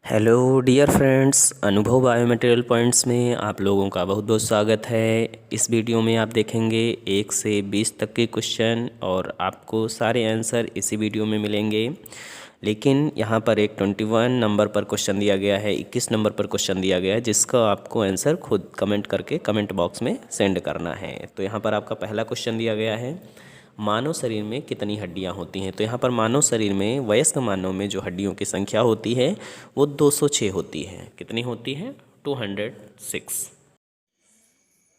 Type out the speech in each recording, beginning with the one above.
Hello dear friends, अनुभव biomaterial points में आप लोगों का बहुत बहुत स्वागत है। इस वीडियो में आप देखेंगे 1 से 20 तक के क्वेश्चन और आपको सारे आंसर इसी वीडियो में मिलेंगे। लेकिन यहाँ पर एक 21 नंबर पर क्वेश्चन दिया गया है, 21 नंबर पर क्वेश्चन दिया गया है, जिसका आपको आंसर खुद कमेंट करके कमेंट बॉक्स में सेंड करना है। तो यहाँ पर आपका पहला क्वेश्चन दिया गया है, मानव शरीर में कितनी हड्डियां होती हैं। तो यहाँ पर मानव शरीर में वयस्क मानव में जो हड्डियों की संख्या होती है वो 206 होती है। कितनी होती है? 206।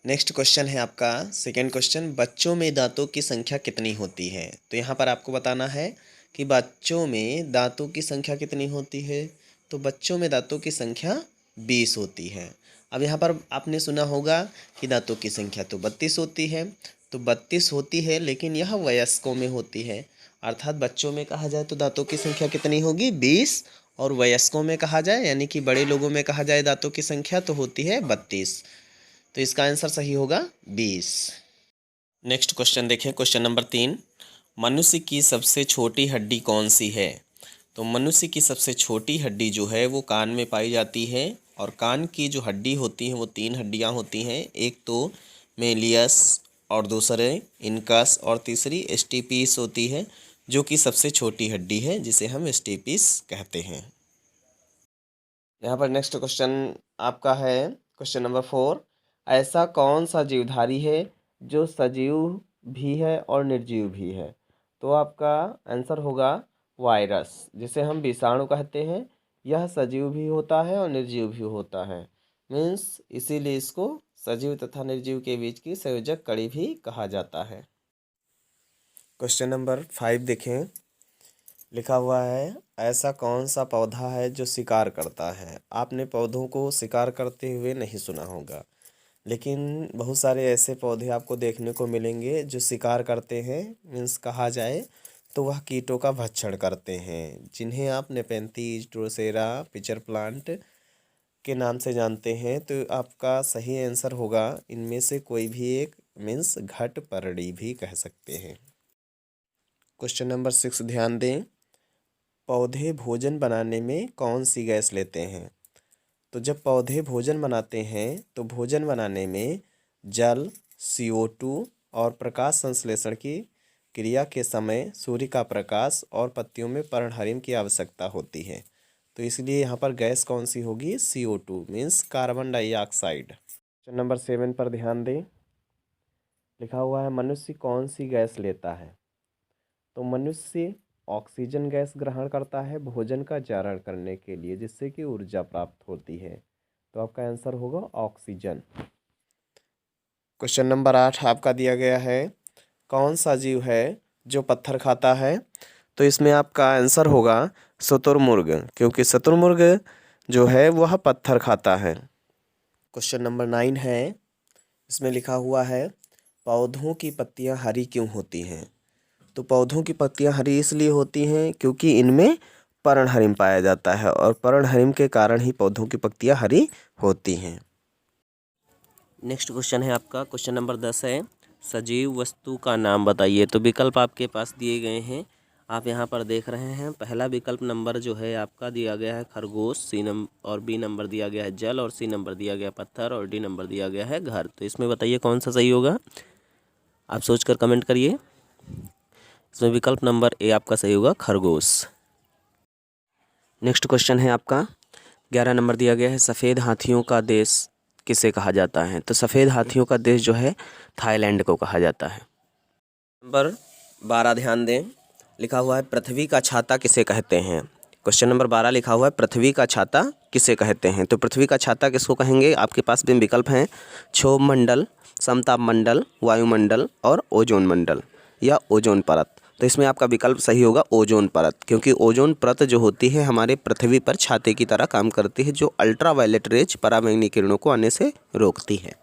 नेक्स्ट क्वेश्चन है आपका सेकेंड क्वेश्चन, बच्चों में दांतों की संख्या कितनी होती है। तो यहाँ पर आपको बताना है कि बच्चों में दांतों की संख्या कितनी होती है। तो बच्चों में दांतों की संख्या 20 होती है। अब यहाँ पर आपने सुना होगा कि दांतों की संख्या तो 32 होती है। तो 32 होती है, लेकिन यह वयस्कों में होती है। अर्थात बच्चों में कहा जाए तो दांतों की संख्या कितनी होगी? 20। और वयस्कों में कहा जाए यानी कि बड़े लोगों में कहा जाए दांतों की संख्या तो होती है 32। तो इसका आंसर सही होगा 20। नेक्स्ट क्वेश्चन देखें, क्वेश्चन नंबर 3, मनुष्य की सबसे छोटी हड्डी कौन सी है। तो मनुष्य की सबसे छोटी हड्डी जो है वो कान में पाई जाती है। और कान की जो हड्डी होती है वो 3 हड्डियां होती हैं। एक तो मेलियस, और दूसरे इनकस, और तीसरी स्टेपिस होती है, जो कि सबसे छोटी हड्डी है, जिसे हम स्टेपिस कहते हैं। यहाँ पर नेक्स्ट क्वेश्चन आपका है क्वेश्चन नंबर 4, ऐसा कौन सा जीवधारी है जो सजीव भी है और निर्जीव भी है। तो आपका आंसर होगा वायरस, जिसे हम विषाणु कहते हैं। यह सजीव भी होता है और निर्जीव भी होता है। मीन्स इसीलिए इसको सजीव तथा निर्जीव के बीच की संयोजक कड़ी भी कहा जाता है। क्वेश्चन नंबर 5 देखें, लिखा हुआ है, ऐसा कौन सा पौधा है जो शिकार करता है। आपने पौधों को शिकार करते हुए नहीं सुना होगा, लेकिन बहुत सारे ऐसे पौधे आपको देखने को मिलेंगे जो शिकार करते हैं। मीन्स कहा जाए तो वह कीटों का भक्षण करते हैं, जिन्हें आप नेपेंथीज, ड्रोसेरा, पिचर प्लांट के नाम से जानते हैं। तो आपका सही आंसर होगा इनमें से कोई भी एक, मीन्स घटपर्णी भी कह सकते हैं। क्वेश्चन नंबर 6 ध्यान दें, पौधे भोजन बनाने में कौन सी गैस लेते हैं। तो जब पौधे भोजन बनाते हैं तो भोजन बनाने में जल, CO2 और प्रकाश संश्लेषण की क्रिया के समय सूर्य का प्रकाश और पत्तियों में पर्णहरिम की आवश्यकता होती है। तो इसलिए यहाँ पर गैस कौन सी होगी? CO2 means carbon dioxide. Question number 7 पर ध्यान दें, लिखा हुआ है, मनुष्य कौन सी गैस लेता है। तो मनुष्य ऑक्सीजन गैस ग्रहण करता है भोजन का जारण करने के लिए, जिससे कि ऊर्जा प्राप्त होती है। तो आपका आंसर होगा ऑक्सीजन। क्वेश्चन नंबर 8 आपका दिया गया है, कौन सा जीव है जो पत्थर खाता है। तो इसमें आपका आंसर होगा शुतुरमुर्ग, क्योंकि शुतुरमुर्ग जो है वह पत्थर खाता है। क्वेश्चन नंबर 9 है, इसमें लिखा हुआ है, पौधों की पत्तियां हरी क्यों होती हैं। तो पौधों की पत्तियां हरी इसलिए होती हैं क्योंकि इनमें पर्णहरिम पाया जाता है, और पर्णहरिम के कारण ही पौधों की पत्तियां हरी होती हैं। नेक्स्ट क्वेश्चन है आपका क्वेश्चन नंबर 10 है, सजीव वस्तु का नाम बताइए। तो विकल्प आपके पास दिए गए हैं, आप यहाँ पर देख रहे हैं। पहला विकल्प नंबर जो है आपका दिया गया है खरगोश, C नंबर और B नंबर दिया गया है जल, और C नंबर दिया गया पत्थर, और D नंबर दिया गया है घर। तो इसमें बताइए कौन सा सही होगा, आप सोचकर कमेंट करिए। इसमें विकल्प नंबर A आपका सही होगा, खरगोश। नेक्स्ट क्वेश्चन है आपका 11 नंबर दिया गया है, सफ़ेद हाथियों का देश किसे कहा जाता है। तो सफ़ेद हाथियों का देश जो है थाईलैंड को कहा जाता है। नंबर 12 ध्यान दें, लिखा हुआ है, पृथ्वी का छाता किसे कहते हैं। क्वेश्चन नंबर 12 लिखा हुआ है, पृथ्वी का छाता किसे कहते हैं। तो पृथ्वी का छाता किसको कहेंगे, आपके पास भी विकल्प हैं, क्षोभ मंडल, समताप मंडल, वायुमंडल और ओजोन मंडल या ओजोन परत। तो इसमें आपका विकल्प सही होगा ओजोन परत, क्योंकि ओजोन परत जो होती है हमारे पृथ्वी पर छाते की तरह काम करती है, जो अल्ट्रावायलेट रेज पराबैंगनी किरणों को आने से रोकती है।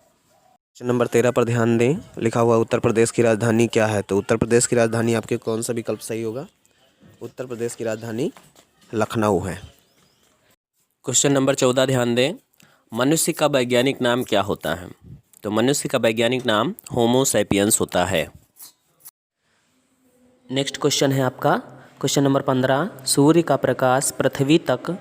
क्वेश्चन नंबर 13 पर ध्यान दें, लिखा हुआ उत्तर प्रदेश की राजधानी क्या है। तो उत्तर प्रदेश की राजधानी आपके कौन सा विकल्प सही होगा? उत्तर प्रदेश की राजधानी लखनऊ है। क्वेश्चन नंबर 14 ध्यान दें, मनुष्य का वैज्ञानिक नाम क्या होता है। तो मनुष्य का वैज्ञानिक नाम होमो सैपियंस होता है। नेक्स्ट क्वेश्चन है आपका क्वेश्चन नंबर 15, सूर्य का प्रकाश पृथ्वी तक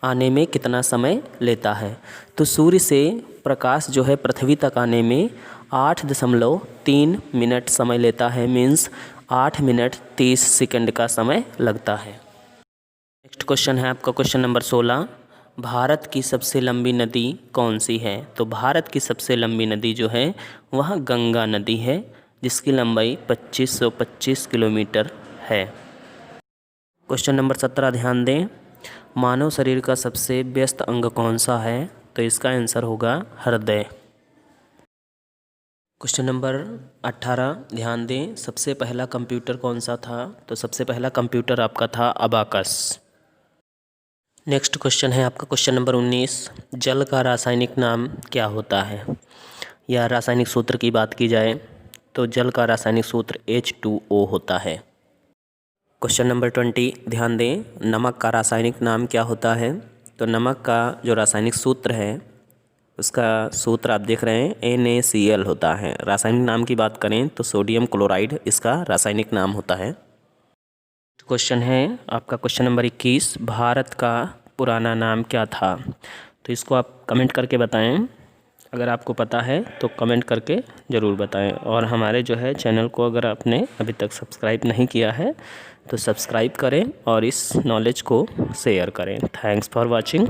आने में कितना समय लेता है? तो सूर्य से प्रकाश जो है पृथ्वी तक आने में 8.3 मिनट समय लेता है, मीन्स 8 मिनट 30 सेकंड का समय लगता है। नेक्स्ट क्वेश्चन है आपका क्वेश्चन नंबर 16। भारत की सबसे लंबी नदी कौन सी है? तो भारत की सबसे लंबी नदी जो है वह गंगा नदी है, जिसकी लंबाई 2525 किलोमीटर है। क्वेश्चन नंबर 17 ध्यान दें। मानव शरीर का सबसे व्यस्त अंग कौन सा है? तो इसका आंसर होगा हृदय। क्वेश्चन नंबर 18 ध्यान दें। सबसे पहला कंप्यूटर कौन सा था? तो सबसे पहला कंप्यूटर आपका था अबाकस। नेक्स्ट क्वेश्चन है आपका क्वेश्चन नंबर 19। जल का रासायनिक नाम क्या होता है? या रासायनिक सूत्र की बात की जाए तो जल का रासायनिक सूत्र H2O होता है। क्वेश्चन नंबर 20 ध्यान दें। नमक का रासायनिक नाम क्या होता है? तो नमक का जो रासायनिक सूत्र है उसका सूत्र आप देख रहे हैं NaCl होता है। रासायनिक नाम की बात करें तो सोडियम क्लोराइड इसका रासायनिक नाम होता है। क्वेश्चन है आपका क्वेश्चन नंबर 21। भारत का पुराना नाम क्या था? तो इसको आप कमेंट करके बताएं। अगर आपको पता है तो कमेंट करके ज़रूर बताएं। और हमारे जो है चैनल को अगर आपने अभी तक सब्सक्राइब नहीं किया है तो सब्सक्राइब करें और इस नॉलेज को शेयर करें। Thanks for watching.